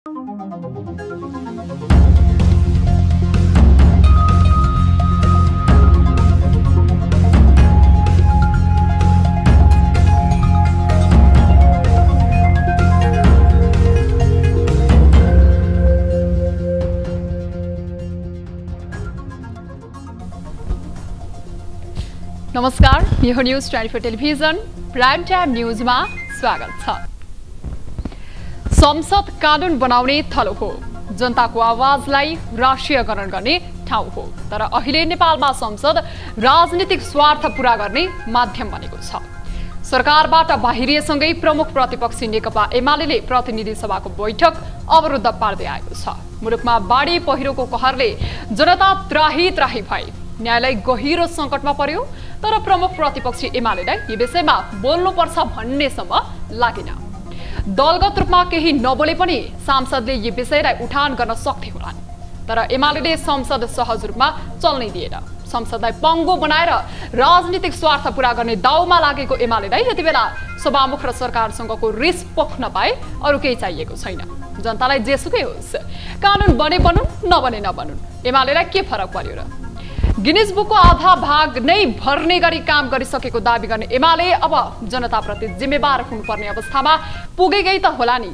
नमस्कार, यो news 24 television prime time न्यूजमा स्वागत छ। संसद कानून बनाउने थलो हो, जनताको आवाजलाई राष्ट्रियकरण गर्ने ठाउँ हो। तर अहिले नेपालमा संसद राजनीतिक स्वार्थ पूरा गर्ने माध्यम बनेको छ। सरकारबाट बाहिरिएसँगै प्रमुख प्रतिपक्षी नेकपा एमाले प्रतिनिधि सभाको बैठक अवरुद्ध पार्दै आएको छ। मुलुकमा बाढी पहिरोको कहरले जनता त्राही त्राही भए, न्यायालय गहिरो संकटमा पर्यो। तर प्रमुख प्रतिपक्षी एमालेलाई यी विषयमा बोल्नुपर्छ भन्नेसम्म लागेन। दलगत रूपमा केही नबोले पनि सांसदले यी विषयलाई उठान गर्न सक्थे होलान्। तर एमाले संसद सहज रूपमा चल्नै दिएन। संसदलाई पङ्गो बनाएर राजनीतिक स्वार्थ पूरा गर्ने दाउमा लागेको एमालेलाई यति बेला सभामुख र सरकारसँगको रिस पोख्न पाए अरू केही चाहिएको छैन। जनतालाई जेसुकै होस्, कानून बने बनुन् नबने नबनुन्, एमालेलाई के फरक पर्यो र? गिनिज बुकको आधा भाग नै भर्ने गरी काम गरिसकेको दाबी गर्ने एमाले अब जनताप्रति जिम्मेवार हुनुपर्ने अवस्थामा पुगेकै त होला नि।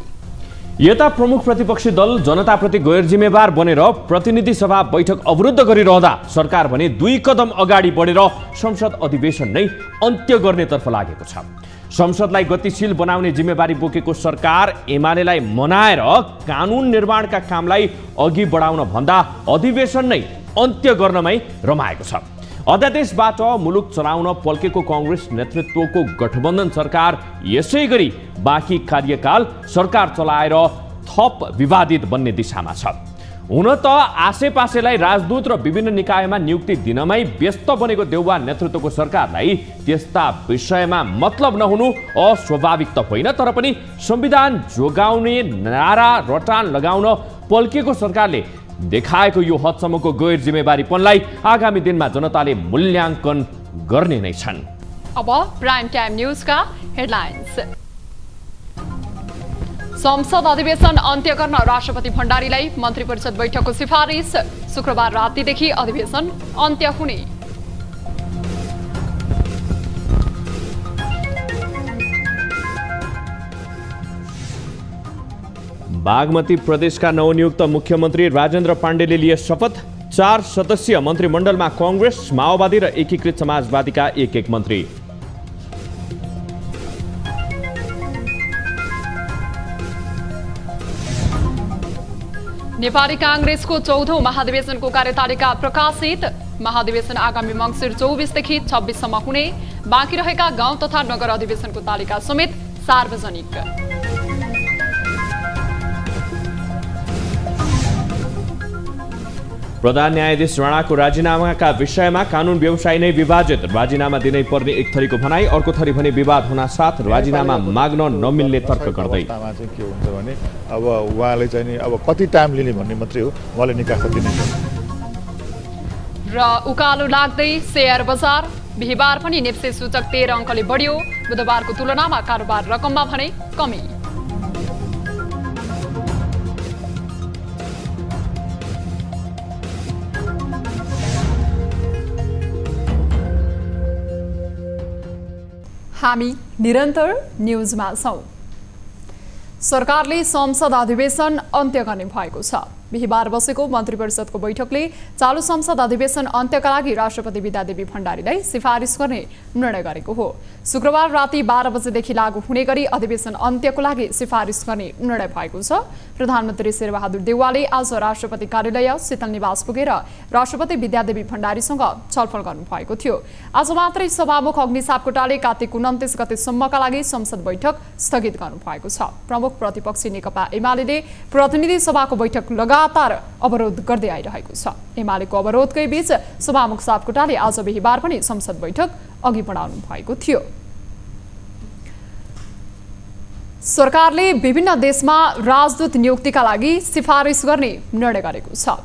यता प्रमुख प्रतिपक्षी दल जनताप्रति गैर जिम्मेवार बनेर प्रतिनिधि सभा बैठक अवरुद्ध गरिरहँदा सरकार भने 2 कदम अगाडि बढेर संसद अधिवेशन नै अन्त्य गर्नेतर्फ लागेको छ। संसदलाई गतिशील बनाउने जिम्मेवारी बोकेको सरकार एमालेलाई मनाएर कानून निर्माणका कामलाई अघि बढाउन भन्दा अधिवेशन नै अन्त्य गर्नमै रमाएको छ। अध्यादेशबाट मुलुक चलाउन पल्केको कांग्रेस नेतृत्वको गठबन्धन सरकार यसै गरी बाँकी कार्यकाल सरकार चलाएर थप विवादित बन्ने दिशामा छ। हुन त आसेपासेलाई राजदूत र विभिन्न निकायमा नियुक्ति दिनमै व्यस्त बनेको देउवा नेतृत्वको सरकारलाई त्यस्ता विषयमा मतलब नहुनु अस्वाभाविक त होइन, तर पनि संविधान जोगाउने नारा रटान लगाउन पल्केको सरकारले देखाएको यो हदसम्मको गैर जिम्मेवारीपनलाई आगामी दिनमा जनताले मूल्याङ्कन गर्ने नै छन्। अब प्राइम टाइम न्यूजका हेडलाइन्स। संसद अधिवेशन अन्त्य गर्न राष्ट्रपति भण्डारीलाई मन्त्री परिषद बैठकको सिफारिस। शुक्रबार रातिदेखि अधिवेशन अन्त्य हुने। बागमती प्रदेशका नवनियुक्त मुख्यमन्त्री राजेन्द्र पाण्डेले लिए शपथ। 4 सदस्यीय मन्त्रीमण्डलमा कांग्रेस, माओवादी र एकीकृत समाजवादीका एक मन्त्री। नेपाली कांग्रेसको 14औं महाधिवेशनको कार्यतालिका प्रकाशित। महाधिवेशन आगामी मङ्सिर 24 देखि 26 सम्म हुने। बाँकी रहेका गाउँ तथा नगर अधिवेशनको तालिका समेत सार्वजनिक। प्रधान न्यायाधीश राणाको राजीनामाका विषयमा कानून व्यवसाय नै विभाजित। राजीनामा दिनै पर्ने एक थरीको भनाई, अर्को थरी भने विवाद हुन साथ राजीनामा माग्न नमिल्ने तर्क गर्दै। के हुन्छ भने अब उहाँले चाहिँ नि अब कति टाइम लिने भन्ने मात्रै हो, उहाँले निकासा दिने। र उकालो लाग्दै शेयर बजार। बिहीबार पनि नेप्से सूचक 13 अङ्कले बढ्यो। बुधबारको तुलनामा कारोबार रकममा भने कमी। हामी निरन्तर न्यूजमा छौं। सरकारले संसद अधिवेशन अन्त्य गर्ने भएको छ। बिहीबार बसेको मन्त्री परिषदको बैठकले चालू संसद अधिवेशन अन्त्यका लागि राष्ट्रपति विद्यादेवी भण्डारीलाई सिफारिस गर्ने निर्णय गरेको हो। शुक्रबार राति 12 बजेदेखि लागू हुने गरी अधिवेशन अन्त्यको लागि सिफारिस गर्ने निर्णय भएको छ। प्रधानमन्त्री शेरबहादुर देउवाले आज राष्ट्रपति कार्यालय शीतल निवास पुगेर राष्ट्रपति विद्यादेवी भण्डारीसँग छलफल गर्नुभएको थियो। आज मात्रै सभामुख अग्नि सापकोटाले कार्तिक 29 गतेसम्मका लागि संसद बैठक स्थगित गर्नुभएको छ। प्रमुख प्रतिपक्षी नेकपा एमाले प्रतिनिधि सभाको बैठक लगातार अवरोध गर्दै आइरहेको छ। एमालेको अवरोधकै बीच सभामुख सापकोटाले आज बिहीबार पनि संसद बैठक अघि बढाउनु भएको थियो। सरकारले विभिन्न देशमा राजदूत नियुक्तिका लागि सिफारिस गर्ने निर्णय गरेको छ।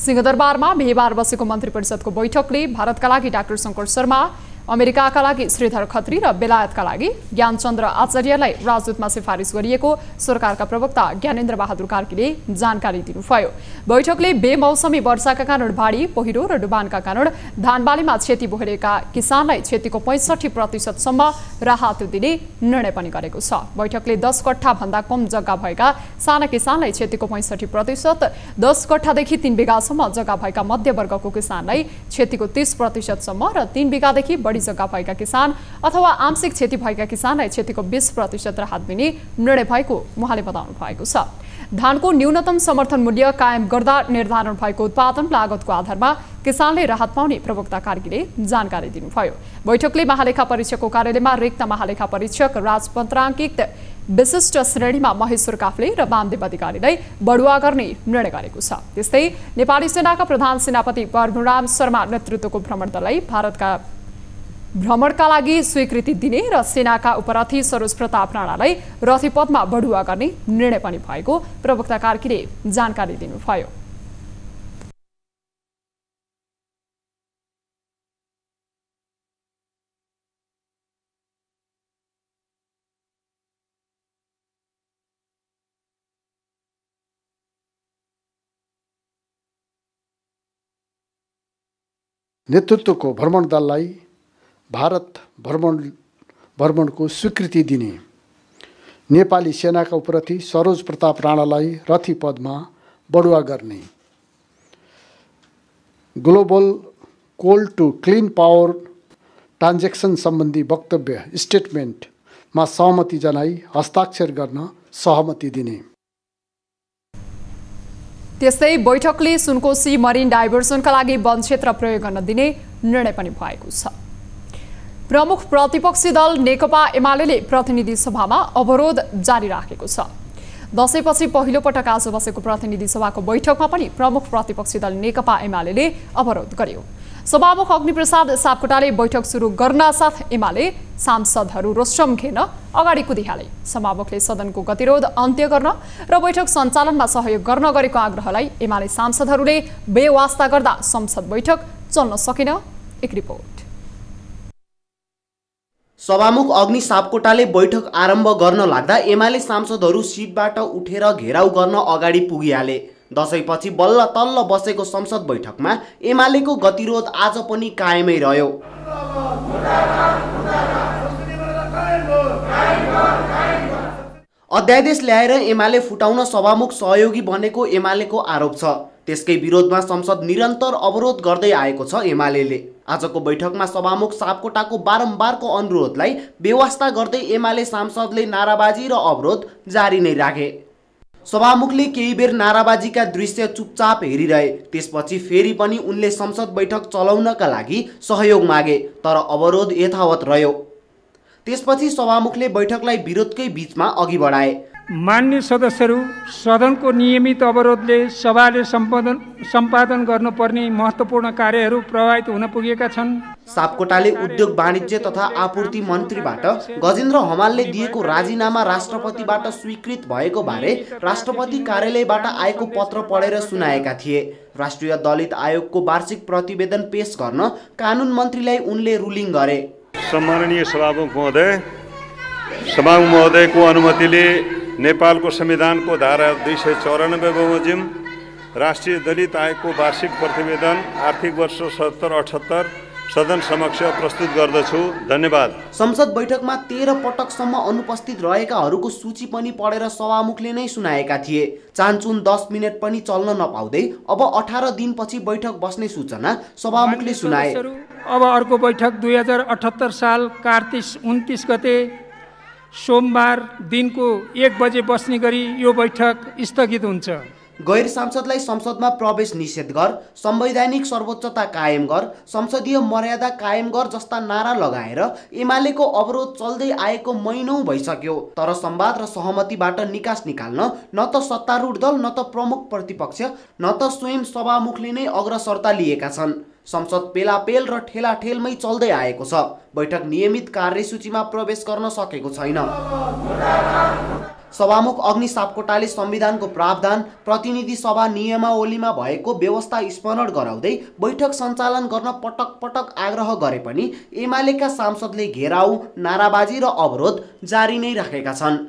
सिंहदरबारमा बिहीबार बसेको मन्त्री परिषदको बैठकले भारतका लागि डाक्टर शंकर शर्मा, अमेरिकाका लागि श्रीधर खत्री र बेलायतका लागि ज्ञानचन्द्र आचार्यलाई राजदूतमा सिफारिस गरिएको सरकारका प्रवक्ता ज्ञानेन्द्र बहादुर कार्कीले जानकारी दिनुभयो। बैठकले बेमौसमी वर्षाका कारण बाढी, पहिरो र डुबानका कारण धानबालीमा क्षति भोगेका किसानलाई क्षतिको 65% सम्म राहत दिने निर्णय पनि गरेको छ। बैठकले 10 कट्ठा भन्दा कम जग्गा भएका साना किसानलाई क्षतिको 65%, 10 कट्ठादेखि 3 बिघासम्म जग्गा भएका मध्यवर्गको किसानलाई क्षतिको 30% सम्म र 3 बिघादेखि बढी जग्गा भएका किसान अथवा आंशिक क्षति भएका किसानलाई क्षतिको 20% राहत दिने निर्णय भएको उहाँले बताउनु भएको छ। धानको न्यूनतम समर्थन मूल्य कायम गर्दा निर्धारण भएको उत्पादन लागतको आधारमा किसानले राहत पाउने प्रवक्ता कार्कीले जानकारी दिनुभयो। बैठकले महालेखा परीक्षकको कार्यालयमा रिक्त महालेखा परीक्षक राजपत्राङ्कित विशिष्ट श्रेणीमा महेश्वर काफ्ले र वामदेव अधिकारीलाई बढुवा गर्ने निर्णय गरेको छ। त्यस्तै नेपाली सेनाका प्रधान सेनापति परशुराम शर्मा नेतृत्वको भ्रमण दललाई भारतका भ्रमणका लागि स्वीकृति दिने र सेनाका उपरथी सरोज प्रताप राणालाई रथी पदमा बढुवा गर्ने निर्णय पनि भएको प्रवक्ता कार्कीले जानकारी दिनुभयो। नेतृत्वको भ्रमण दललाई भारत भ्रमणको स्वीकृति दिने, नेपाली सेनाका उपरथी सरोज प्रताप राणालाई रथी पदमा बढुवा गर्ने, global coal to clean power transaction सम्बन्धी वक्तव्य स्टेटमेन्टमा सहमति जनाई हस्ताक्षर गर्न सहमति दिने। त्यस्तै बैठकले सुनकोशी मरिन डाइभर्सनका लागि वन क्षेत्र प्रयोग गर्न दिने निर्णय पनि भएको छ। प्रमुख प्रतिपक्षी दल नेकपा एमाले प्रतिनिधि सभामा अवरोध जारी राखेको छ। दशैंपछि पहिलो पटक आज बसेको प्रतिनिधि सभाको बैठकमा पनि प्रमुख प्रतिपक्षी दल नेकपा एमाले अवरोध गर्यो। सभामुख अग्निप्रसाद सापकोटाले बैठक सुरु गर्न साथ एमाले सांसदहरू रोस्टम घेर्न अगाडि कुदिहाले। सभामुखले सदनको गतिरोध अन्त्य गर्न र बैठक सञ्चालनमा सहयोग गर्न गरेको आग्रहलाई एमाले सांसदहरूले बेवास्ता गर्दा संसद बैठक चल्न सकेन। एक रिपोर्ट। सभामुख अग्नि सापकोटाले बैठक आरम्भ गर्न लाग्दा एमाले सांसदहरू सिटबाट उठेर घेराउ गर्न अगाडि पुगिहाले। दशैंपछि बल्ल तल्ल बसेको संसद बैठकमा एमालेको गतिरोध आज पनि कायमै रह्यो। अध्यादेश ल्याएर एमाले फुटाउन सभामुख सहयोगी बनेको एमालेको आरोप छ। त्यसकै विरोधमा संसद निरन्तर अवरोध गर्दै आएको छ एमालेले। आजको बैठकमा सभामुख सापकोटाको बारम्बारको अनुरोधलाई बेवास्ता गर्दै एमाले सांसदले नाराबाजी र अवरोध जारी नै राखे। सभामुखले केही बेर नाराबाजीका दृश्य चुपचाप हेरिरहे। त्यसपछि फेरि पनि उनले संसद बैठक चलाउनका लागि सहयोग मागे, तर अवरोध यथावत रह्यो। त्यसपछि सभामुखले बैठकलाई विरोधकै बीचमा अघि बढाए। मान्य सदस्यहरू, सदनको नियमित अवरोधले सभाले सम्पादन गर्नुपर्ने महत्त्वपूर्ण कार्यहरू प्रभावित हुन पुगेका छन्। सापकोटाले उद्योग वाणिज्य तथा आपूर्ति मन्त्रीबाट गजेन्द्र हमालले दिएको राजीनामा राष्ट्रपतिबाट स्वीकृत भएको बारे राष्ट्रपति कार्यालयबाट आएको पत्र पढेर सुनाएका थिए। राष्ट्रिय दलित आयोगको वार्षिक प्रतिवेदन पेश गर्न कानुन मन्त्रीलाई उनले रुलिङ गरे। सम्माननीय सभामुख महोदयको अनुमतिले नेपालको संविधानको धारा 294 बमोजिम राष्ट्रिय दलित आयोगको वार्षिक प्रतिवेदन आर्थिक वर्ष 77-78 सदन समक्ष प्रस्तुत गर्दछु। धन्यवाद। संसद बैठकमा 13 पटकसम्म अनुपस्थित रहेकाहरूको सूची पनि पढेर सभामुखले नै सुनाएका थिए। चान्चुन 10 मिनट पनि चल्न नपाउँदै अब 18 दिनपछि बैठक बस्ने सूचना सभामुखले सुनाए। अब अर्को बैठक 2078 साल कार्तिक 29 गते सोमबार दिनको 1 बजे बस्ने गरी यो बैठक स्थगित हुन्छ। गैर सांसदलाई संसदमा प्रवेश निषेध गर, संवैधानिक सर्वोच्चता कायम गर, संसदीय मर्यादा कायम गर जस्ता नारा लगाएर एमालेको अवरोध चल्दै आएको महिनौं भइसक्यो। तर संवाद र सहमतिबाट निकास निकाल्न न त सत्तारूढ दल, न त प्रमुख प्रतिपक्ष, न त स्वयं सभामुखले नै अग्रसरता लिएका छन्। संसद पेलापेल र ठेलाठेलमै चल्दै आएको छ। बैठक नियमित कार्यसूचीमा प्रवेश गर्न सकेको छैन। सभामुख अग्नि सापकोटाले संविधानको प्रावधान प्रतिनिधि सभा नियमावलीमा भएको व्यवस्था स्मरण गराउँदै बैठक सञ्चालन गर्न पटक पटक आग्रह गरे पनि एमालेका सांसदले घेराउ, नाराबाजी र अवरोध जारी नै राखेका छन्।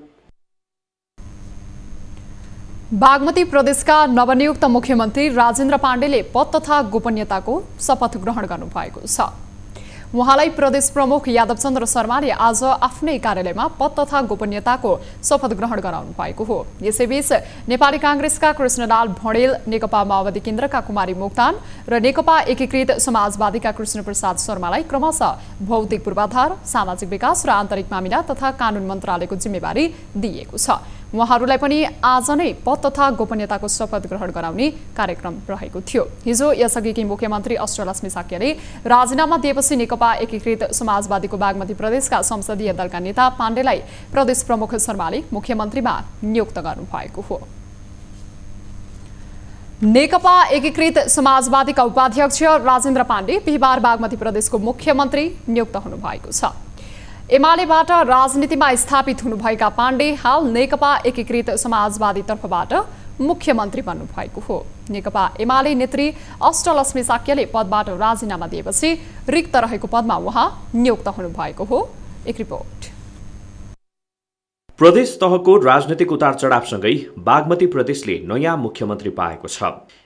बागमती प्रदेशका नवनियुक्त मुख्यमन्त्री राजेन्द्र पाण्डेले पद तथा गोपनीयताको शपथ ग्रहण गर्नुभएको छ। उहाँलाई प्रदेश प्रमुख यादवचन्द्र शर्माले आज आफ्नै कार्यालयमा पद तथा गोपनीयताको शपथ ग्रहण गराउनु भएको हो। यसैबीच नेपाली कांग्रेसका कृष्णलाल भणेल, नेकपा माओवादी केन्द्रका कुमारी मोक्तान र नेकपा एकीकृत समाजवादीका कृष्णप्रसाद शर्मालाई क्रमशः भौतिक पूर्वाधार, सामाजिक विकास र आन्तरिक मामिला तथा कानून मन्त्रालयको जिम्मेवारी दिइएको छ। उहाँहरूलाई पनि आज नै पद तथा गोपनीयताको शपथ ग्रहण गराउने कार्यक्रम रहेको थियो। हिजो यसअघिकी मुख्यमन्त्री अष्टलक्ष्मी साक्यले राजीनामा दिएपछि नेकपा एकीकृत समाजवादीको बागमती प्रदेशका संसदीय दलका नेता पाण्डेलाई प्रदेश प्रमुख शर्माले मुख्यमन्त्रीमा नियुक्त गर्नुभएको हो। नेकपा एकीकृत समाजवादीका उपाध्यक्ष राजेन्द्र पाण्डे बिहिबार बागमती प्रदेशको मुख्यमन्त्री नियुक्त हुनुभएको छ। एमालेबाट राजनीतिमा स्थापित हुनुभएका पाण्डे हाल नेकपा एकीकृत समाजवादी तर्फबाट मुख्यमन्त्री बन्नुभएको हो। नेकपा एमाले नेत्री अष्टलक्ष्मी साक्यले पदबाट राजीनामा दिएपछि रिक्त रहेको पदमा उहाँ नियुक्त हुनुभएको हो। एक रिपोर्ट। प्रदेश तहको राजनीतिक उतार चढावसँगै बागमती प्रदेशले नयाँ मुख्यमन्त्री पाएको छ।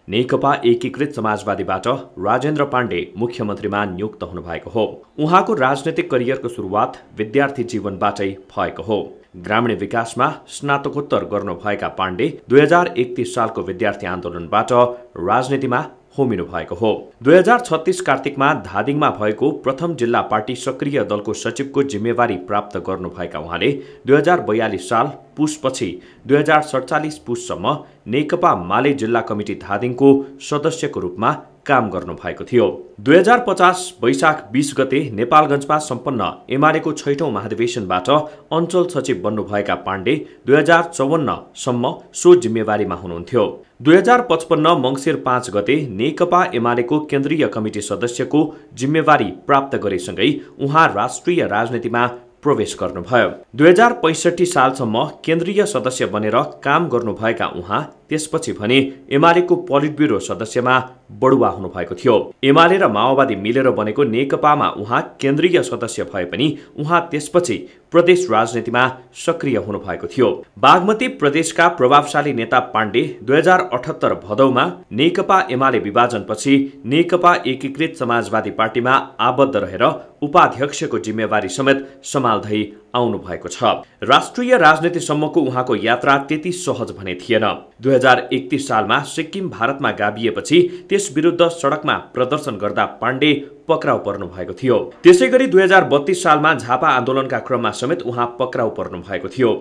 नेकपा एकीकृत समाजवादीबाट राजेन्द्र पाण्डे मुख्यमन्त्रीमा नियुक्त हुनुभएको हो। उहाँको राजनीतिक करियरको सुरुवात विद्यार्थी जीवनबाटै भएको हो। ग्रामीण विकासमा स्नातकोत्तर गर्नुभएका पाण्डे 2031 सालको विद्यार्थी आन्दोलनबाट राजनीतिमा होमिनु भएको हो। 2036 कार्तिकमा धादिङमा भएको प्रथम जिल्ला पार्टी सक्रिय दलको सचिवको जिम्मेवारी प्राप्त गर्नुभएका उहाँले 2042 साल पुसपछि 2047 पुससम्म नेकपा माले जिल्ला कमिटी धादिङको सदस्यको रूपमा काम गर्नुभएको थियो। 2050 वैशाख 20 गते नेपालगञ्जमा सम्पन्न एमालेको 6औं महाधिवेशनबाट अञ्चल सचिव बन्नुभएका पाण्डे 2054 सम्म सो जिम्मेवारीमा हुनुहुन्थ्यो। 2055 मङ्सिर 5 गते नेकपा एमालेको केन्द्रीय कमिटी सदस्यको जिम्मेवारी प्राप्त गरेसँगै उहाँ राष्ट्रिय राजनीतिमा प्रवेश गर्नुभयो। 2065 सालसम्म केन्द्रीय सदस्य बनेर काम गर्नुभएका उहाँ त्यसपछि भने एमालेको पोलिट ब्युरो सदस्यमा बढुवा हुनुभएको थियो। एमाले र माओवादी मिलेर बनेको नेकपामा उहाँ केन्द्रीय सदस्य भए पनि उहाँ त्यसपछि प्रदेश राजनीतिमा सक्रिय हुनुभएको थियो। बागमती प्रदेशका प्रभावशाली नेता पाण्डे 2078 भदौमा नेकपा एमाले विभाजनपछि नेकपा एकीकृत समाजवादी पार्टीमा आबद्ध रहेर उपाध्यक्षको जिम्मेवारी समेत सम्हाल्दै आउनु भएको छ। राष्ट्रिय राजनीतिसम्मको उहाँको यात्रा त्यति सहज भने थिएन। 2031 सालमा सिक्किम भारतमा गाभिएपछि त्यस विरुद्ध सडकमा प्रदर्शन गर्दा पाण्डे पक्राउ पर्नु भएको थियो। त्यसैगरी 2032 सालमा झापा आन्दोलनका क्रममा समेत उहाँ पक्राउ पर्नु भएको थियो।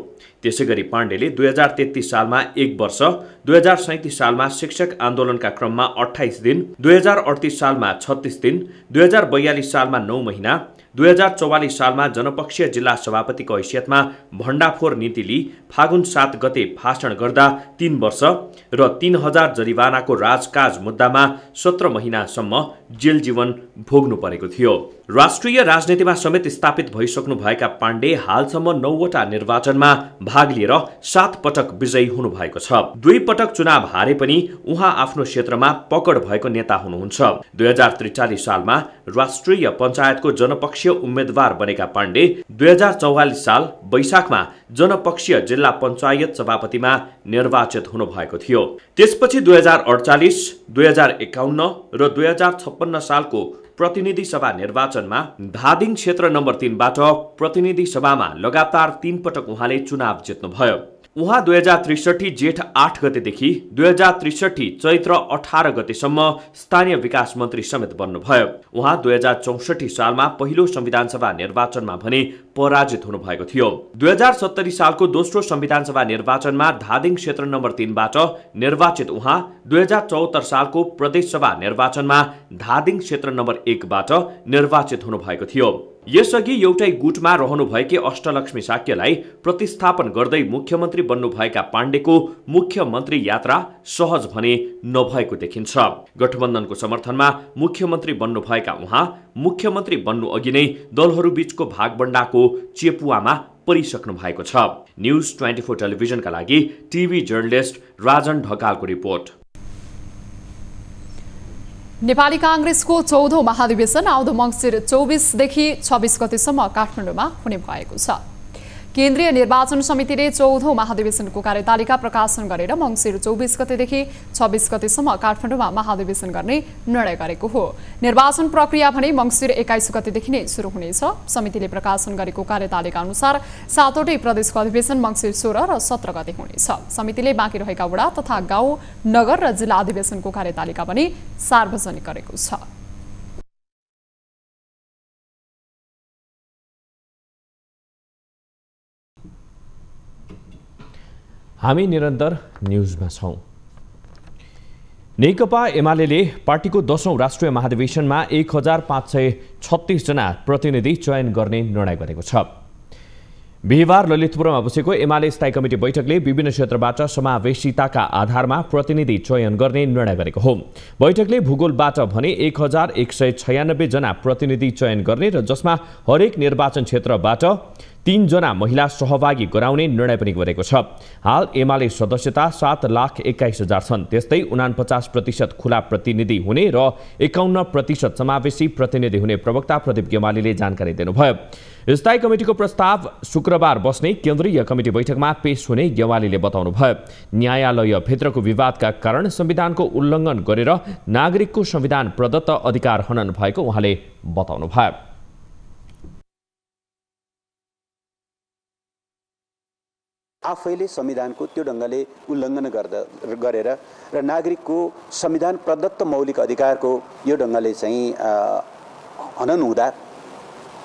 त्यसैगरी पाण्डेले 2033 सालमा 1 वर्ष, 2037 सालमा शिक्षक आन्दोलनका क्रममा 28 दिन, 2038 सालमा 36 दिन, 2042 सालमा 9 महिना, 2044 सालमा जनपक्षीय जिल्ला सभापतिको हैसियतमा भण्डाफोर नीति लिई फागुन 7 गते भाषण गर्दा 3 वर्ष र 3000 जरिवानाको राजकाज मुद्दामा 17 महिनासम्म जेल जीवन भोग्नु परेको थियो। राष्ट्रिय राजनीतिमा समेत स्थापित भइसक्नु भएका पाण्डे हालसम्म 9वटा निर्वाचनमा भाग लिएर 7 पटक विजयी हुनु भएको छ। 2 पटक चुनाव हारे पनि उहाँ आफ्नो क्षेत्रमा पकड भएको नेता हुनुहुन्छ। 2043 सालमा राष्ट्रिय पञ्चायतको जनपक्षीय उम्मेद्वार बनेका पाण्डे 2044 साल वैशाखमा जनपक्षीय जिल्ला पञ्चायत सभापतिमा निर्वाचित हुनु भएको थियो। त्यसपछि 2048, 2051 र 2056 सालको प्रतिनिधि सभा निर्वाचनमा धादिङ क्षेत्र नम्बर 3 बाट प्रतिनिधि सभामा लगातार 3 पटक उहाँले चुनाव जित्नुभयो। उहाँ 2063 जेठ 8 गतेदेखि 2063 चैत्र 18 गतेसम्म स्थानीय विकास मन्त्री समेत बन्नुभयो। उहाँ 2064 सालमा पहिलो संविधान सभा निर्वाचनमा भने पराजित हुनुभएको थियो। 2070 सालको दोस्रो संविधान सभा निर्वाचनमा धादिङ क्षेत्र नम्बर 3 बाट निर्वाचित उहाँ 2074 सालको प्रदेश सभा निर्वाचनमा धादिङ क्षेत्र नम्बर 1 बाट निर्वाचित हुनुभएको थियो। यसअघि एउटै गुटमा रहनुभएकी अष्टलक्ष्मी साक्यलाई प्रतिस्थापन गर्दै मुख्यमन्त्री बन्नुभएका पाण्डेको मुख्यमन्त्री यात्रा सहज भने नभएको देखिन्छ। गठबन्धनको समर्थनमा मुख्यमन्त्री बन्नुभएका उहाँ मुख्यमन्त्री बन्नु अघि नै दलहरूबीचको भागबण्डाको चेपुवामा परिसक्नु भएको छ। न्युज 24 टेलिभिजनका लागि टिभी जर्नलिस्ट राजन ढकालको रिपोर्ट। नेपाली कांग्रेसको 14औं महाधिवेशन आउँदो मङ्सिर 24 देखि 26 गतेसम्म काठमाडौँमा हुने भएको छ। केन्द्रीय निर्वाचन समितिले 14औं महाधिवेशनको कार्यतालिका प्रकाशन गरेर मङ्सिर 24 गतेदेखि 26 गतेसम्म काठमाडौँमा महाधिवेशन गर्ने निर्णय गरेको हो। निर्वाचन प्रक्रिया भने मङ्सिर 21 गतेदेखि नै सुरु हुनेछ। समितिले प्रकाशन गरेको कार्यतालिका अनुसार 7वटै प्रदेशको अधिवेशन मङ्सिर 16 र 17 गते हुनेछ। समितिले बाँकी रहेका वडा तथा गाउँ, नगर र जिल्ला अधिवेशनको कार्यतालिका पनि सार्वजनिक गरेको छ। हामी निरन्तर न्युजमा छौं। नेकपा एमाले पार्टीको 10औं राष्ट्रिय महाधिवेशनमा 1536 जना प्रतिनिधि चयन गर्ने निर्णय गरेको छ। बिहिबार ललितपुरमा बसेको एमाले स्थायी कमिटी बैठकले विभिन्न क्षेत्रबाट समावेशिताका आधारमा प्रतिनिधि चयन गर्ने निर्णय गरेको हो। बैठकले भूगोलबाट भने 1196 जना प्रतिनिधि चयन गर्ने र जसमा हरेक निर्वाचन क्षेत्रबाट 3 जना महिला सहभागी गराउने निर्णय पनि गरेको छ। हाल एमाले सदस्यता 7,21,000 छन्। त्यस्तै 49% खुला प्रतिनिधि हुने र 51% समावेशी प्रतिनिधि हुने प्रवक्ता प्रदीप गेवालीले जानकारी दिनुभयो। स्थायी कमिटीको प्रस्ताव शुक्रबार बस्ने केन्द्रीय कमिटी बैठकमा पेश हुने गेवालीले बताउनुभयो। न्यायालय भित्रको विवादका कारण संविधानको उल्लङ्घन गरेर नागरिकको संविधान प्रदत्त अधिकार हनन भएको उहाँले बताउनुभयो। आफैले संविधानको त्यो ढङ्गले उल्लङ्घन गरेर र नागरिकको संविधान प्रदत्त मौलिक अधिकारको यो ढङ्गले चाहिँ हनन हुँदा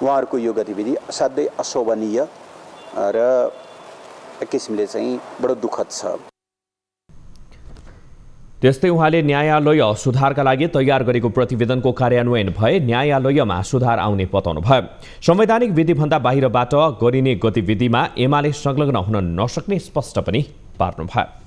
उहाँहरूको यो गतिविधि असाध्यै अशोभनीय र एक किसिमले चाहिँ बडो दुःखद छ। त्यस्तै उहाँले न्यायालय सुधारका लागि तयार गरेको प्रतिवेदनको कार्यान्वयन भए न्यायालयमा सुधार आउने बताउनुभयो। संवैधानिक विधिभन्दा बाहिरबाट गरिने गतिविधिमा एमाले संलग्न हुन नसक्ने स्पष्ट पनि पार्नुभयो।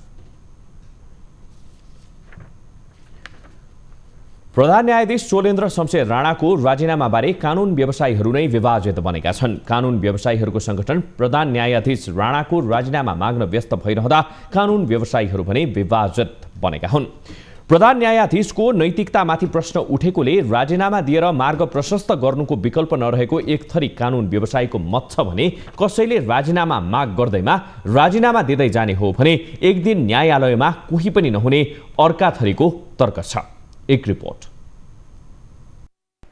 प्रधान न्यायाधीश चोलेन्द्र शमशेर राणाको राजीनामाबारे कानुन व्यवसायीहरू नै विभाजित बनेका छन्। कानुन व्यवसायीहरूको संगठन प्रधान न्यायाधीश राणाको राजीनामा माग्न व्यस्त भइरहँदा कानुन व्यवसायीहरू भने विभाजित बनेका हुन्। प्रधान न्यायाधीशको नैतिकतामाथि प्रश्न उठेकोले राजीनामा दिएर मार्ग प्रशस्त गर्नुको विकल्प नरहेको एक थरी कानुन व्यवसायीको मत छ भने कसैले राजीनामा माग गर्दैमा राजीनामा दिँदै जाने हो भने एक दिन न्यायालयमा कोही पनि नहुने अर्का थरीको तर्क छ। एक रिपोर्ट।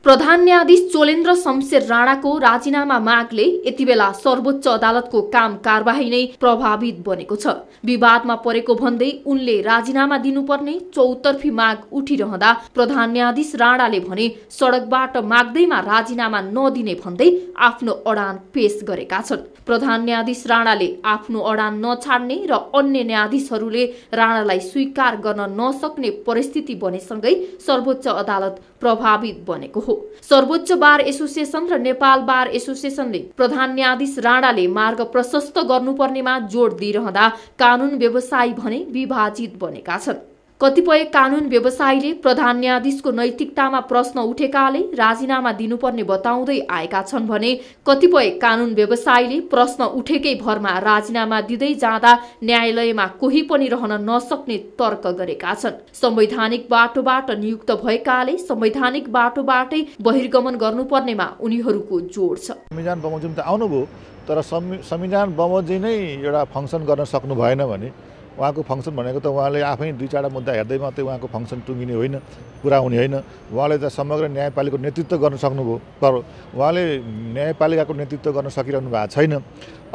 प्रधान न्यायाधीश चोलेन्द्र शमशेर राणाको राजीनामा मागले यति बेला सर्वोच्च अदालतको काम कारबाही नै प्रभावित बनेको छ। विवादमा परेको भन्दै उनले राजीनामा दिनुपर्ने चौतर्फी माग उठिरहँदा प्रधान न्यायाधीश राणाले भने सडकबाट माग्दैमा राजीनामा नदिने भन्दै आफ्नो अडान पेश गरेका छन्। प्रधान न्यायाधीश राणाले आफ्नो अडान नछाड्ने र अन्य न्यायाधीशहरूले राणालाई स्वीकार गर्न नसक्ने परिस्थिति बनेसँगै सर्वोच्च अदालत प्रभावित बनेको हो। सर्वोच्च बार एसोसिएसन र नेपाल बार एसोसिएसनले प्रधान न्यायाधीश राणाले मार्ग प्रशस्त गर्नुपर्नेमा जोड दिइरहँदा कानुन व्यवसायी भने विभाजित बनेका छन्। कतिपय कानुन व्यवसायीले प्रधान न्यायाधीशको नैतिकतामा प्रश्न उठेकाले राजीनामा दिनुपर्ने बताउँदै आएका छन् भने कतिपय कानुन व्यवसायीले प्रश्न उठेकै भरमा राजीनामा दिँदै जाँदा न्यायालयमा कोही पनि रहन नसक्ने तर्क गरेका छन्। संवैधानिक बाटोबाट नियुक्त भएकाले संवैधानिक बाटोबाटै बहिर्गमन गर्नुपर्नेमा उनीहरूको जोड छ। संविधान बमोजिम त आउनुभयो तर संविधान बमोजिम नै एउटा फङ्सन गर्न सक्नु भएन भने उहाँको फङ्सन भनेको त उहाँले आफै 2-4 मुद्दा हेर्दै मात्रै उहाँको फङ्सन टुङ्गिने होइन, पुरा हुने होइन। उहाँले त समग्र न्यायपालिकाको नेतृत्व गर्न सक्नुभयो तर उहाँले न्यायपालिकाको नेतृत्व गर्न सकिरहनु भएको छैन।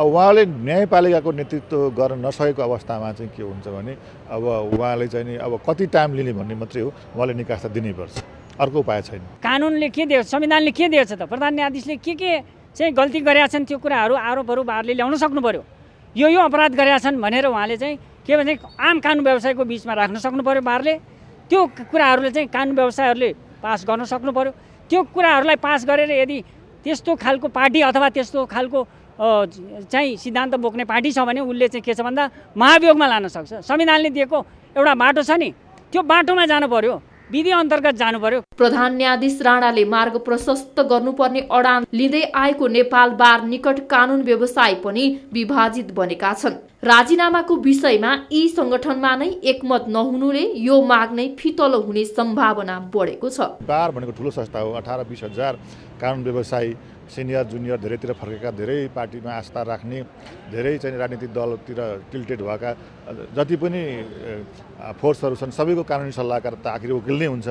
अब उहाँले न्यायपालिकाको नेतृत्व गर्न नसकेको अवस्थामा चाहिँ के हुन्छ भने अब उहाँले चाहिँ नि अब कति टाइम लिने भन्ने मात्रै हो, उहाँले निकास दिनैपर्छ, अर्को उपाय छैन। कानुनले के दिएको, संविधानले के दिएको छ त? प्रधान न्यायाधीशले के चाहिँ गल्ती गरेका छन् त्यो कुराहरू आरोपहरू बारले ल्याउन सक्नु पर्यो। यो अपराध गरेका छन् भनेर उहाँले चाहिँ के भन्छ आम कानुन व्यवसायको बिचमा राख्न सक्नु पर्यो बारले। त्यो कुराहरूले चाहिँ कानुन व्यवसायहरूले पास गर्न सक्नु पर्यो। त्यो कुराहरूलाई पास गरेर यदि त्यस्तो खालको पार्टी अथवा त्यस्तो खालको चाहिँ सिद्धान्त बोक्ने पार्टी छ भने उसले चाहिँ के छ भन्दा महाभियोगमा लान सक्छ। संविधानले दिएको एउटा बाटो छ नि, त्यो बाटोमा जानु पर्यो। विधि अन्तर्गत जानु पर्यो। प्रधान न्यायाधीश राणाले मार्ग प्रशस्त गर्नुपर्ने अडान लिँदै आएको नेपाल बार निकट कानुन व्यवसाय पनि विभाजित बनेका छन्। राजीनामाको विषयमा यी संगठनमा नै एकमत नहुनुले यो माग नै फितलो हुने सम्भावना बढेको छ। बार भनेको ठुलो संस्था हो, 18-20 हजार कानुन व्यवसायी सिनियर जुनियर धेरैतिर फर्केका, धेरै पार्टीमा आस्था राख्ने, धेरै चाहिँ राजनीतिक दलतिर टिल्टेड भएका जति पनि फोर्सहरू छन् सबैको कानुनी सल्लाहकार त आखिर वकिल नै हुन्छ।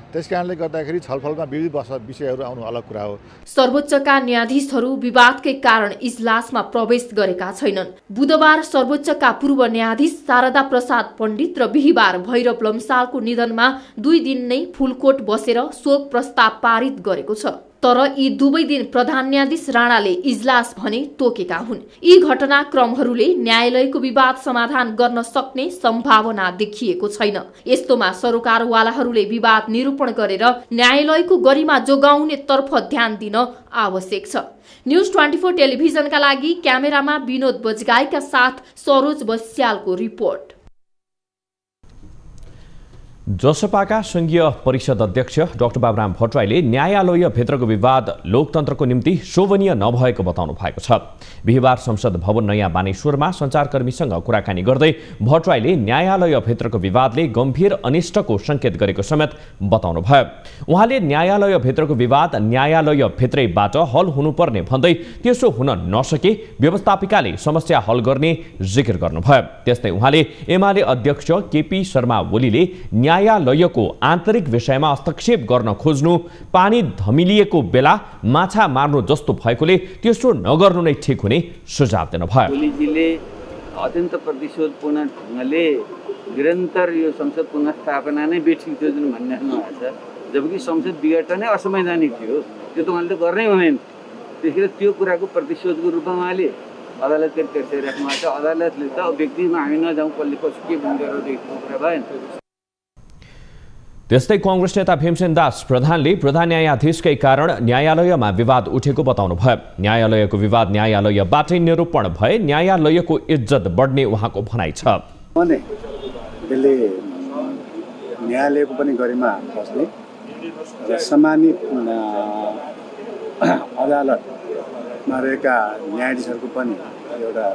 त्यस कारणले गर्दाखेरि छलफलमा विविध विषयहरू आउनु अलग कुरा हो। सर्वोच्चका न्यायाधीशहरू विवादकै कारण इजलासमा प्रवेश गरेका छैनन्। बुधबार सर्वोच्चका पूर्व न्यायाधीश शारदा प्रसाद पण्डित र बिहीबार भैरव लम्सालको निधनमा 2 दिन नै फुलकोट बसेर शोक प्रस्ताव पारित गरेको छ। तर यी दुवै दिन प्रधान न्यायाधीश राणाले इजलास भने तोकेका हुन्। यी घटनाक्रमहरूले न्यायालयको विवाद समाधान गर्न सक्ने सम्भावना देखिएको छैन। यस्तोमा सरकारवालाहरूले विवाद निरूपण गरेर न्यायालयको गरिमा जोगाउने तर्फ ध्यान दिन आवश्यक छ। न्यूज 24 टेलिभिजनका लागि क्यामेरामा विनोद बजगाईका साथ सरोज बस्यालको रिपोर्ट। जसपाका संघीय परिषद अध्यक्ष डाक्टर बाबुराम भट्टराईले न्यायालय भित्रको विवाद लोकतन्त्रको निम्ति शोभनीय नभएको बताउनु भएको छ। बिहीबार संसद भवन नयाँ बानेश्वरमा सञ्चारकर्मीसँग कुराकानी गर्दै भट्टराईले न्यायालय भित्रको विवादले गम्भीर अनिष्टको संकेत गरेको समेत बताउनु भयो। उहाँले न्यायालय भित्रको विवाद न्यायालय भित्रैबाट हल हुनुपर्ने भन्दै त्यसो हुन नसके व्यवस्थापिकाले समस्या हल गर्ने जिकिर गर्नुभयो। त्यस्तै उहाँले एमाले अध्यक्ष केपी शर्मा ओलीले न्यायालयको आन्तरिक विषयमा हस्तक्षेप गर्न खोज्नु पानी धमिलिएको बेला माछा मार्नु जस्तो भएकोले त्यसो नगर्नु नै ठिक हुने सुझाव दिनुभयो। ओलीजीले अत्यन्त प्रतिशोधपूर्ण ढङ्गले निरन्तर यो संसद पुनर्स्थापना नै बेठिक थियो जुन भनिराख्नु भएको छ, जबकि संसद बिगट नै असंवैधानिक थियो, त्यो त उहाँले त गर्नै हुँदैन। त्यसैले त्यो कुराको प्रतिशोधको रूपमा उहाँले अदालतको तेर्सै राख्नु भएको छ। अदालतले त व्यक्तिमा हामी नजाउँ कसले कसो के भूमिका देखेको कुरा भएन। त्यस्तै कांग्रेस नेता भीमसेन दास प्रधानले प्रधान न्यायाधीशकै कारण न्यायालयमा विवाद उठेको बताउनु भयो। न्यायालयको विवाद न्यायालयबाटै निरूपण भए न्यायालयको इज्जत बढ्ने उहाँको भनाइ छ। यसले न्यायालयको पनि गरिमा बस्ने र सम्मानित अदालतमा रहेका न्यायाधीशहरूको पनि एउटा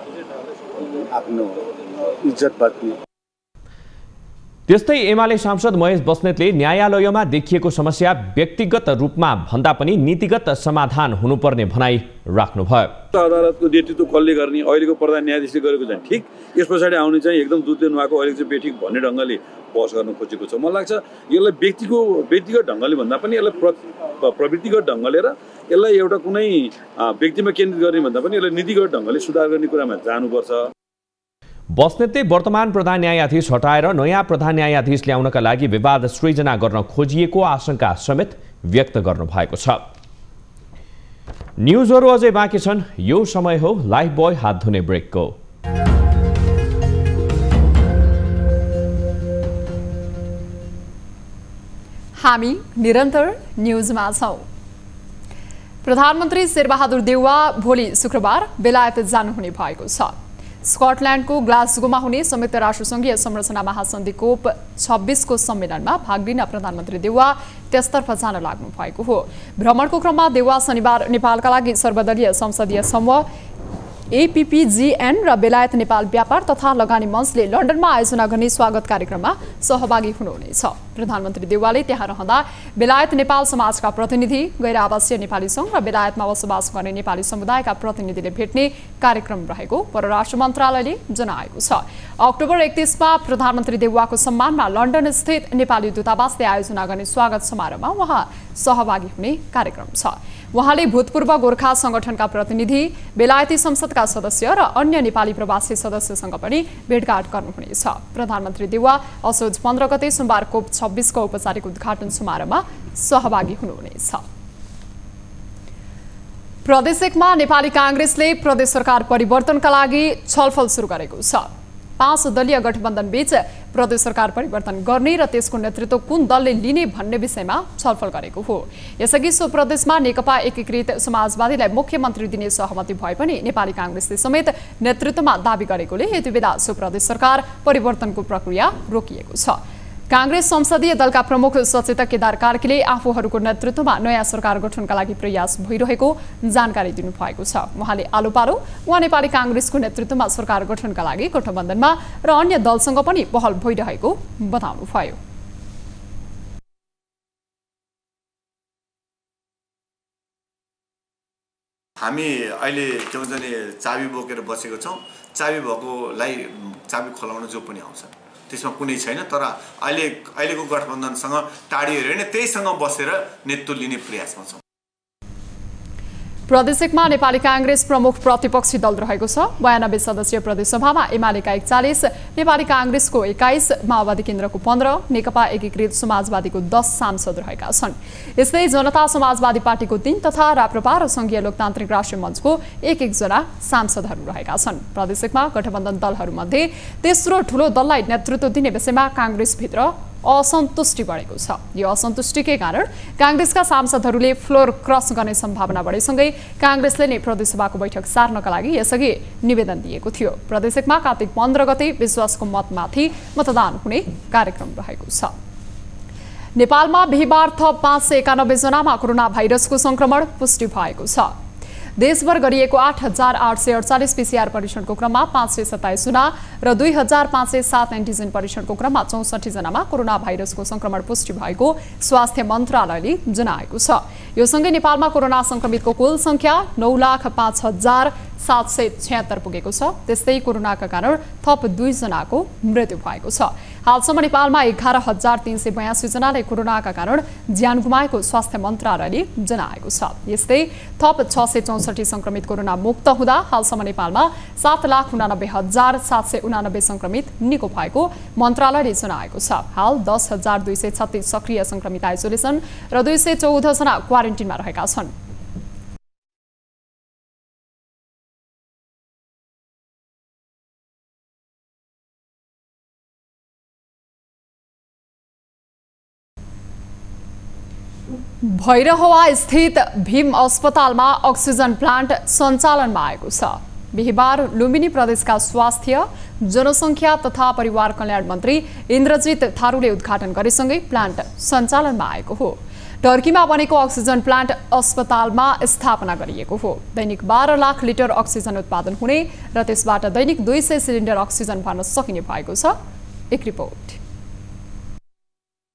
आफ्नो इज्जत बढ्ने। त्यस्तै एमाले सांसद महेश बस्नेतले न्यायालयमा देखिएको समस्या व्यक्तिगत रूपमा भन्दा पनि नीतिगत समाधान हुनुपर्ने भनाइ राख्नुभयो। अदालतको नेतृत्व कसले गर्ने, अहिलेको प्रधान न्यायाधीशले गरेको चाहिँ ठिक, यस पछाडि आउने चाहिँ एकदम दुधले नुहाएको अहिले चाहिँ बेठिक भन्ने ढङ्गले बहस गर्न खोजेको छ। मलाई लाग्छ यसलाई व्यक्तिगत ढङ्गले भन्दा पनि यसलाई प्रवृत्तिगत ढङ्गले र यसलाई एउटा कुनै व्यक्तिमा केन्द्रित गर्ने भन्दा पनि यसलाई नीतिगत ढङ्गले सुधार गर्ने कुरामा जानुपर्छ। बस्नेतले वर्तमान प्रधान न्यायाधीश हटाएर नयाँ प्रधान न्यायाधीश ल्याउनका लागि विवाद सृजना गर्न खोजिएको आशंका समेत व्यक्त गर्नु भएको छ। न्यूजहरू अझै बाँकी छन्, यो समय हो लाइफ बोय हात धुने ब्रेकको। हामी निरन्तर न्यूजमा छौं। प्रधानमन्त्री शेरबहादुर देउवा भोलि शुक्रबार बेलायत जानुहुने भएको छ। स्कटल्यान्डको ग्लासगोमा हुने संयुक्त राष्ट्रसङ्घीय संरचना महासन्धिको 26को सम्मेलनमा भाग लिन प्रधानमन्त्री देउवा त्यसतर्फ जान लाग्नु भएको हो। भ्रमणको क्रममा देउवा शनिबार नेपालका लागि सर्वदलीय संसदीय समूह APPGN र बेलायत नेपाल व्यापार तथा लगानी मञ्चले लन्डनमा आयोजना गर्ने स्वागत कार्यक्रममा सहभागी हुनुहुनेछ। प्रधानमन्त्री देउवाले त्यहाँ रहँदा बेलायत नेपाल समाजका प्रतिनिधि, गैर आवासीय नेपाली सङ्घ र बेलायतमा बसोबास गर्ने नेपाली समुदायका प्रतिनिधिले भेट्ने कार्यक्रम रहेको परराष्ट्र मन्त्रालयले जनाएको छ। अक्टोबर 31 मा प्रधानमन्त्री देउवाको सम्मानमा लन्डन स्थित नेपाली दूतावासले आयोजना गर्ने स्वागत समारोहमा उहाँ सहभागी हुने कार्यक्रम छ। उहाँले भूतपूर्व गोर्खा संगठनका प्रतिनिधि, बेलायती संसदका सदस्य र अन्य नेपाली प्रवासी सदस्यसँग पनि भेटघाट गर्नुहुनेछ। प्रधानमन्त्री देउवा असोज 15 गते सोमबार कोप 26 को औपचारिक उद्घाटन समारोहमा सहभागी हुनुहुनेछ। प्रदेश 1 मा नेपाली कांग्रेसले प्रदेश सरकार परिवर्तनका लागि छलफल सुरु गरेको छ। 5 दलीय गठबन्धन बीच प्रदेश सरकार परिवर्तन गर्ने र त्यसको नेतृत्व कुन दलले लिने भन्ने विषयमा छलफल गरेको हो। यसअघि सो प्रदेशमा नेकपा एकीकृत समाजवादीलाई मुख्यमन्त्री दिने सहमति भए पनि नेपाली कांग्रेसले समेत नेतृत्वमा दाबी गरेकोले यति बेला सो प्रदेश सरकार परिवर्तनको प्रक्रिया रोकिएको छ। कांग्रेस संसदीय दलका प्रमुख सचेतक केदार कार्कीले आफूहरूको नेतृत्वमा नयाँ सरकार गठनका लागि प्रयास भइरहेको जानकारी दिनुभएको छ। उहाँले आलोपालो वा नेपाली कांग्रेसको नेतृत्वमा सरकार गठनका लागि गठबन्धनमा र अन्य दलसँग पनि पहल भइरहेको बताउनुभयो। हामी अहिले के भन्छ नि चाबी बोकेर बसेको छौं। चाबी भएकोलाई चाबी खोलाउन जो पनि आउँछ त्यसमा कुनै छैन। तर अहिलेको गठबन्धनसँग टाढिएर हैन त्यहीसँग बसेर नेतृत्व लिने प्रयासमा छौं। प्रदेश 1 मा नेपाली कांग्रेस प्रमुख प्रतिपक्षी दल रहेको छ। 92 सदस्यीय प्रदेशसभामा एमालेका 41, नेपाली कांग्रेसको 21, माओवादी केन्द्रको 15, नेकपा एकीकृत समाजवादीको 10 सांसद रहेका छन्। यस्तै जनता समाजवादी पार्टीको 3 तथा राप्रपा र संघीय लोकतान्त्रिक राष्ट्रिय मञ्चको 1-1 जना सांसदहरू रहेका छन्। प्रदेश 1 मा गठबन्धन दलहरूमध्ये तेस्रो ठूलो दललाई नेतृत्व दिने विषयमा कांग्रेसभित्र असन्तुष्टि बढेको छ। यो असन्तुष्टिकै कारण कांग्रेसका सांसदहरूले फ्लोर क्रस गर्ने सम्भावना बढेसँगै कांग्रेसले नै प्रदेशसभाको बैठक सार्नका लागि यसअघि निवेदन दिएको थियो। प्रदेश 1 मा कार्तिक 15 गते विश्वासको मतमाथि मतदान हुने कार्यक्रम रहेको छ। नेपालमा बिहीबार थप 591 जनामा कोरोना भाइरसको संक्रमण पुष्टि भएको छ। देशभर गरिएको 8848 पीसीआर परीक्षणको क्रममा 527 जना र 2507 एन्टिजेन परीक्षणको क्रममा 64 जनामा कोरोना भाइरसको संक्रमण पुष्टि भएको स्वास्थ्य मन्त्रालयले जनाएको छ। यो सँगै नेपालमा कोरोना संक्रमितको कुल संख्या 9,05,776 पुगेको छ। त्यस्तै कोरोनाका कारण थप 2 जनाको मृत्यु भएको छ। हालसम्म नेपालमा 11,382 जनाले कोरोनाका कारण ज्यान गुमाएको स्वास्थ्य मन्त्रालयले जनाएको छ। यस्तै थप 664 संक्रमित कोरोना मुक्त हुँदा हालसम्म नेपालमा 7,89,789 संक्रमित निको भएको मन्त्रालयले जनाएको छ। हाल 10,236 सक्रिय संक्रमित आइसोलेसन र 214 जना क्वारेन्टिनमा रहेका छन्। भैरहवा स्थित भीम अस्पतालमा अक्सिजन प्लान्ट सञ्चालनमा आएको छ। बिहीबार लुम्बिनी प्रदेशका स्वास्थ्य, जनसङ्ख्या तथा परिवार कल्याण मन्त्री इन्द्रजित थारूले उद्घाटन गरेसँगै प्लान्ट सञ्चालनमा आएको हो। टर्कीमा बनेको अक्सिजन प्लान्ट अस्पतालमा स्थापना गरिएको हो। दैनिक 12 लाख लिटर अक्सिजन उत्पादन हुने र त्यसबाट दैनिक 200 सिलिन्डर अक्सिजन भर्न सकिने भएको छ। एक रिपोर्ट।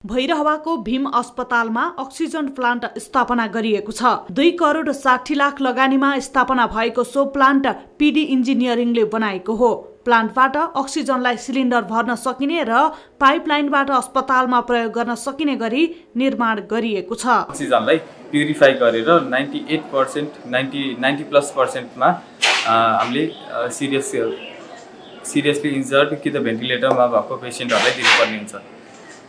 भैरहवाको भीम अस्पतालमा अक्सिजन प्लान्ट स्थापना गरिएको छ। 2 करोड 60 लाख लगानीमा स्थापना भएको सो प्लान्ट पीडी इन्जिनियरिङले बनाएको हो। प्लान्टबाट अक्सिजनलाई सिलिन्डर भर्न सकिने र पाइपलाइनबाट अस्पतालमा प्रयोग गर्न सकिने गरी निर्माण गरिएको छ। अक्सिजनलाई प्युरिफाई गरेर 90% मा हामीले सिरियसली इन्जर्ड कि त भेन्टिलेटरमा भएको पेसेन्टहरूलाई दिनुपर्ने हुन्छ।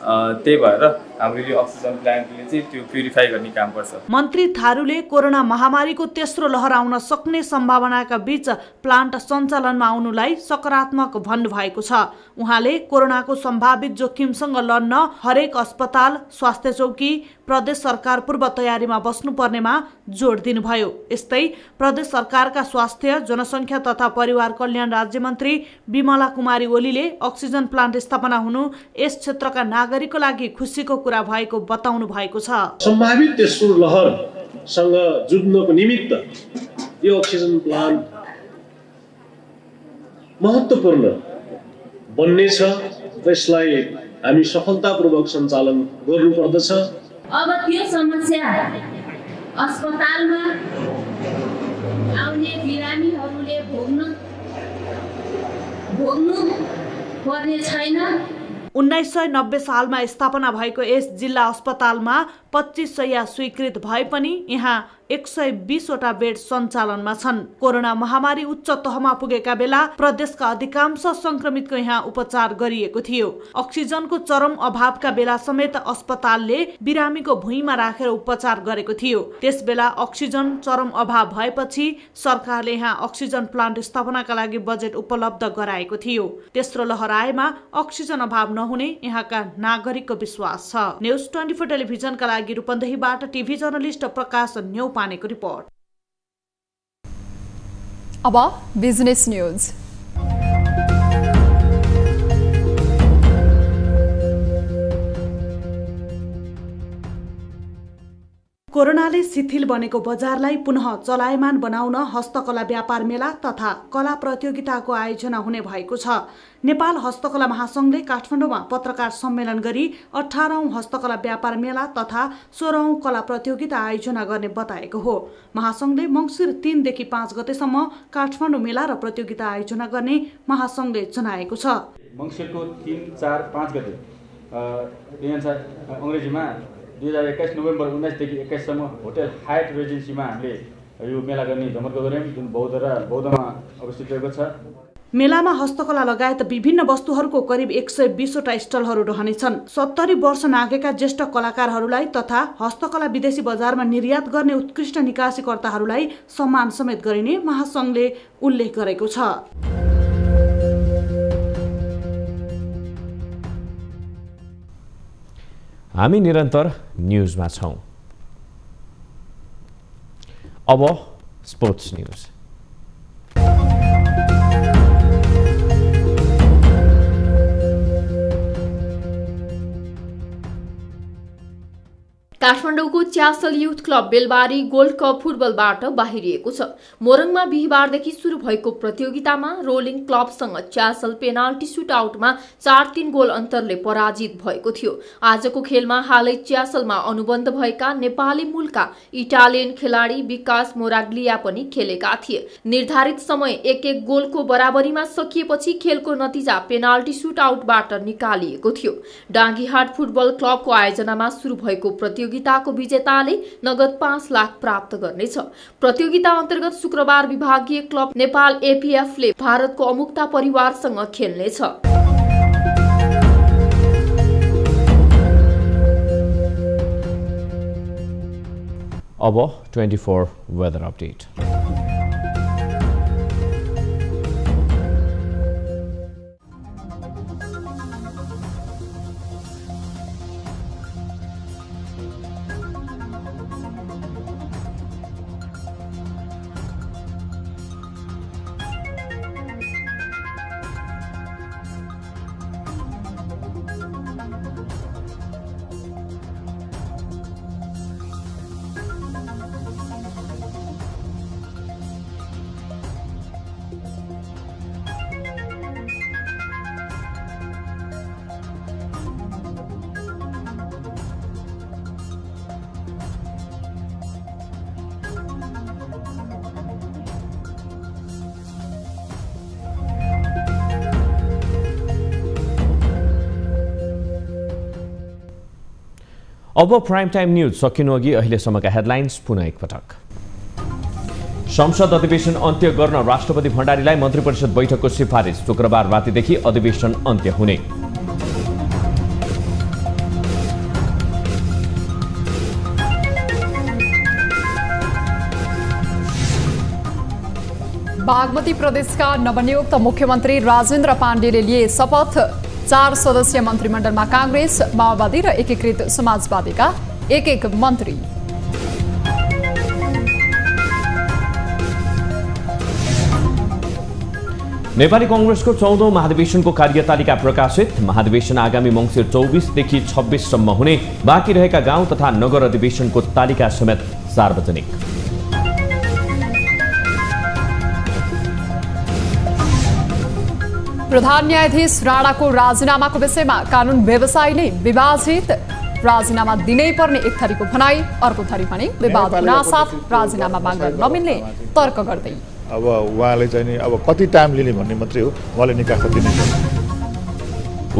त्यही भएर हामीले यो अक्सिजन प्लान्टले चाहिँ त्यो प्युरिफाई गर्ने काम गर्छ। मन्त्री थारूले कोरोना महामारीको तेस्रो लहर आउन सक्ने सम्भावनाका बीच प्लान्ट सञ्चालनमा आउनुलाई सकारात्मक भन्नुभएको छ। उहाँले कोरोनाको सम्भावित जोखिमसँग लड्न हरेक अस्पताल, स्वास्थ्य चौकी, प्रदेश सरकार पूर्व तयारीमा बस्नुपर्नेमा जोड दिनुभयो। यस्तै प्रदेश सरकारका स्वास्थ्य, जनसङ्ख्या तथा परिवार कल्याण राज्य मन्त्री बिमला कुमारी ओलीले अक्सिजन प्लान्ट स्थापना हुनु यस क्षेत्रका नागरिकको लागि खुसीको कुरा भएको बताउनु भएको छ। सम्भावित तेस्रो लहरसँग जुझ्नको निमित्त यो अक्सिजन प्लान्ट महत्त्वपूर्ण बन्नेछ। यसलाई हामी सफलतापूर्वक सञ्चालन गर्नुपर्दछ। अब त्यो समस्या अस्पतालमा आउने बिरामीहरूले भोग्नु पर्ने छैन। 1990 सालमा स्थापना भएको यस जिल्ला अस्पतालमा 25 शय्या स्वीकृत भए पनि यहाँ 120 वटा बेड सञ्चालनमा छन्। कोरोना महामारी उच्च तहमा पुगेका बेला प्रदेशका अधिकांश संक्रमितको यहाँ उपचार गरिएको थियो। अक्सिजनको चरम अभावका बेला समेत अस्पतालले बिरामीको भुइँमा राखेर उपचार गरेको थियो। त्यसबेला अक्सिजन चरम अभाव भएपछि सरकारले यहाँ अक्सिजन प्लान्ट स्थापनाका लागि बजेट उपलब्ध गराएको थियो। तेस्रो लहर आएमा अक्सिजन अभाव नहुने यहाँका नागरिकको विश्वास छ। न्यूज 24 टेलिभिजनका लागि रूपन्देहीबाट टिभी जर्नलिस्ट प्रकाश न्यौपानेको रिपोर्ट। अब बिजनेस न्यूज। कोरोनाले शिथिल बनेको बजारलाई पुनः चलायमान बनाउन हस्तकला व्यापार मेला तथा कला प्रतियोगिताको आयोजना हुने भएको छ। नेपाल हस्तकला महासंघले काठमाडौँमा पत्रकार सम्मेलन गरी 18औं हस्तकला व्यापार मेला तथा 16औं कला प्रतियोगिता आयोजना गर्ने बताएको हो। महासंघले मङ्सिर 3 देखि 5 गतेसम्म काठमाडौँ मेला र प्रतियोगिता आयोजना गर्ने महासंघले जनाएको छ। मङ्सिरको 3, 4, 5 गते अङ्ग्रेजीमा 2021 नोभेम्बर 19 देखि 21 सम्म होटल हायट रेजेन्सीमा हामीले यो मेला गर्ने जमर्को गर्यौं, जुन बौद्धमा अवस्थित रहेको छ। मेलामा हस्तकला लगायत विभिन्न वस्तुहरूको करिब 120 वटा स्टलहरू रहनेछन्। 70 वर्ष नागेका ज्येष्ठ कलाकारहरूलाई तथा हस्तकला विदेशी बजारमा निर्यात गर्ने उत्कृष्ट निकासीकर्ताहरूलाई सम्मान समेत गरिने महासंघले उल्लेख गरेको छ। हामी निरन्तर न्यूजमा छौं। अब स्पोर्ट्स न्यूज। काठमाडौँको Chyasal youth club Belbari gold cup फुटबलबाट बाहिरिएको छ। मोरङमा बिहीबारदेखि सुरु भएको प्रतियोगितामा रोलिङ क्लबसँग च्यासल पेनाल्टी सुटआउटमा 4-3 गोल अन्तरले पराजित भएको थियो। आजको खेलमा हालै च्यासलमा अनुबन्ध भएका नेपाली मूलका इटालियन खेलाडी विकास मोराग्लिया पनि खेलेका थिए। निर्धारित समय 1-1 गोलको बराबरीमा सकिएपछि खेलको नतिजा पेनाल्टी सुटआउटबाट निकालिएको थियो। डाँगीहाट फुटबल क्लबको आयोजनामा सुरु भएको प्रतियोगिताको विजेताले नगद 5 लाख प्राप्त गर्नेछ। प्रतियोगिता अन्तर्गत शुक्रबार विभागीय क्लब नेपाल एपीएफले भारतको अमुक्ता परिवारसँग खेल्नेछ। अब 24 वेदर अपडेट। अब प्राइम टाइम न्यूज सकिनु अघि अहिलेसम्मका हेडलाइन्स पुनः एकपटक। संसद अधिवेशन अन्त्य गर्न राष्ट्रपति भण्डारीलाई मन्त्रिपरिषद बैठकको सिफारिस। शुक्रबार रातिदेखि अधिवेशन अन्त्य हुने। बागमती प्रदेशका नवनियुक्त मुख्यमन्त्री राजेन्द्र पाण्डेले लिए शपथ। 4 सदस्यीय मन्त्रीमण्डलमा कांग्रेस, माओवादी र एकीकृत समाजवादीका 1-1 मन्त्री। नेपाली कांग्रेसको 14औं महाधिवेशनको कार्यतालिका प्रकाशित। महाधिवेशन आगामी मङ्सिर 24 देखि 26 सम्म हुने। बाँकी रहेका गाउँ तथा नगर अधिवेशनको तालिका समेत सार्वजनिक। प्रधान न्यायाधीश राणाको राजीनामाको विषयमा कानून व्यवसाय नै विवादित। राजीनामा दिनै पर्ने एक थरीको भनाई, अर्को थरी भने विवाद हुनासाथ राजीनामा माग्न नमिल्ने तर्क गर्दै। अब उहाँले चाहिँ नि अब कति टाइम लिने भन्ने मात्रै हो, उहाँले निकास दिने।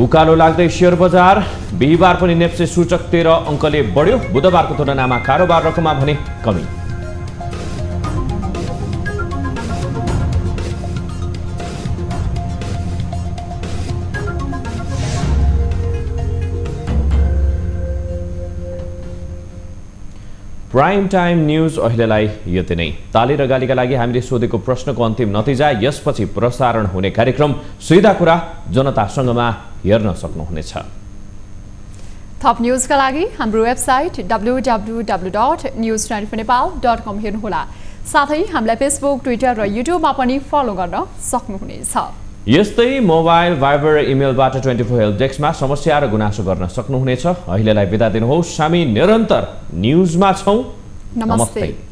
उकालो लाग्दै शेयर बजार। बिहीबार पनि नेप्से सूचक 13 अङ्कले बढ्यो। बुधबारको तुलनामा कारोबार रकममा भने कमी। प्राइम टाइम न्यूज अहिलेलाई यति नै। ताली र गालीका लागि हामीले सोधेको प्रश्नको अन्तिम नतिजा, यसपछि प्रसारण हुने कार्यक्रम सीधा कुरा जनतासँगमा हेर्न सक्नुहुनेछ। थप न्यूजका लागि हाम्रो वेबसाइट www.news94nepal.com हेर्नुहोला। साथै हामीलाई फेसबुक, ट्विटर र युट्युबमा पनि फलो गर्न सक्नुहुनेछ। यस्तै मोबाइल, भाइबर र इमेलबाट 24 हेल्प डेस्कमा समस्या र गुनासो गर्न सक्नुहुनेछ। अहिलेलाई बिदा दिनुहोस्। हामी निरन्तर न्यूजमा छौं। नमस्ते।